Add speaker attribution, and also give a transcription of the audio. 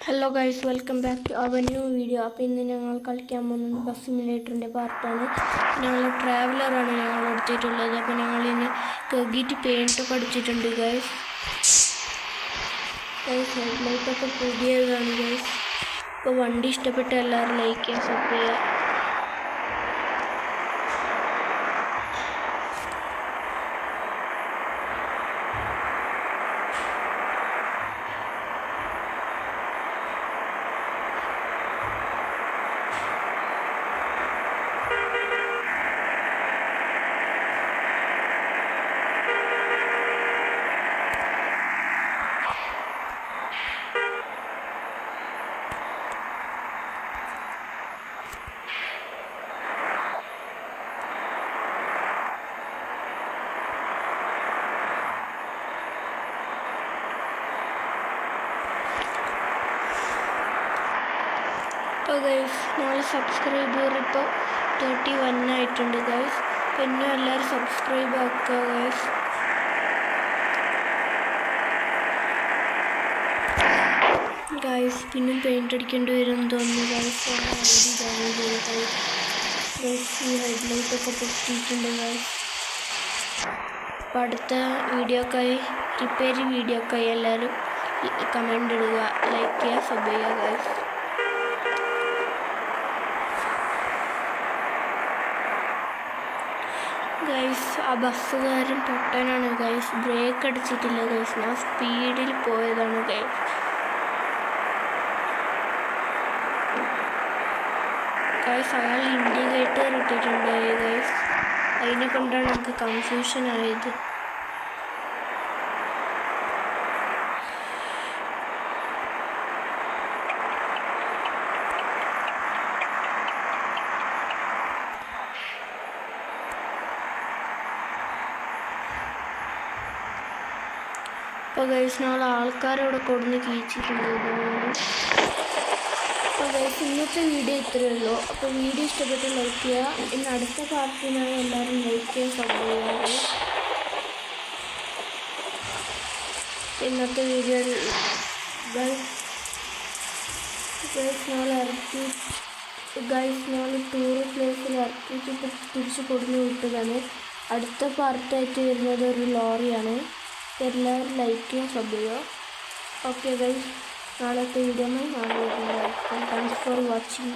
Speaker 1: Hello guys, welcome back to our new video. അപ്പോൾ ഇന്ന് ഞങ്ങൾ കളിക്കാൻ പോകുന്നത് ബസ് സിമുലേറ്ററിൻ്റെ പാർട്ടാണ്. ഞങ്ങൾ ട്രാവലറാണ് ഞങ്ങൾ എടുത്തിട്ടുള്ളത്. അപ്പോൾ ഞങ്ങളിന്ന് കഴുകിയിട്ട് പെയിൻറ്റൊക്കെ അടിച്ചിട്ടുണ്ട് ഗൈസ്. ഹെഡ്ലൈറ്റൊക്കെ പുതിയതാണ് ഗൈസ്. അപ്പോൾ വണ്ടി ഇഷ്ടപ്പെട്ട എല്ലാവരും ലൈക്ക് ചെയ്യുക, സബ്സ്ക്രൈബ് ചെയ്യുക. അപ്പോൾ ഗൈസ്, ഞങ്ങൾ സബ്സ്ക്രൈബർ ഇപ്പോൾ 31 ആയിട്ടുണ്ട് ഗൈസ്. പിന്നെ എല്ലാവരും സബ്സ്ക്രൈബ് ആക്കുക ഗൈസ്. ഗൈസ് പിന്നെ പെയിൻ്റ് അടിക്കേണ്ടി വരും തോന്നുന്നു ഗൈസ്. ഈ ഹെഡ്ലൈറ്റൊക്കെ പൊട്ടിയിട്ടുണ്ട് ഗൈസ്. അപ്പോൾ അടുത്ത വീഡിയോക്കായി റിപ്പയർ വീഡിയോക്കായി എല്ലാവരും കമൻ്റ് ഇടുക, ലൈക്ക് ചെയ്യുക, സബ് ചെയ്യുക ഗൈസ്. ഗൈസ് ആ ബസ്സുകാരൻ പൊട്ടനാണ് ഗൈസ്. ബ്രേക്ക് അടിച്ചിട്ടില്ല ഗൈസ്. ഞാൻ സ്പീഡിൽ പോയതാണ് ഗൈസ്. ഗൈസ് അയാൾ ഇൻഡിക്കേറ്റർ ഇട്ടിട്ടുണ്ട് ഗൈസ്. അതിനെ കൊണ്ടാണ് നമുക്ക് കൺഫ്യൂഷൻ ആയത്. അപ്പോൾ ഗൈസ് ഞങ്ങൾ ആൾക്കാരവിടെ കൊടുന്ന് കീച്ചിട്ടുണ്ട്. അപ്പോൾ ഗൈസ് ഇന്നത്തെ വീഡിയോ ഇത്രയേ ഉള്ളൂ. അപ്പോൾ വീഡിയോ ഇഷ്ടപ്പെട്ട് ലൈക്ക് ചെയ്യുക. ഇന്ന് അടുത്ത പാർട്ടിനായി എല്ലാവരും ലൈക്ക് ചെയ്യാൻ സമ്മതിക്കാറ്. ഇന്നത്തെ വീഡിയോ ഞങ്ങൾ ടൂർ പ്ലേസിൽ ഇറക്കിയിട്ട് തിരിച്ച് കൊടുന്ന് വിട്ടതാണ്. അടുത്ത പാർട്ടായിട്ട് വരുന്നത് ഒരു ലോറിയാണ്. എല്ലാവരും ലൈക്ക് ചെയ്യുക, സബ് ചെയ്യുക. ഓക്കെ ഗൈസ്, നാളത്തെ വീഡിയോ നാളെ വരുന്നതായിരിക്കും. Thanks for watching.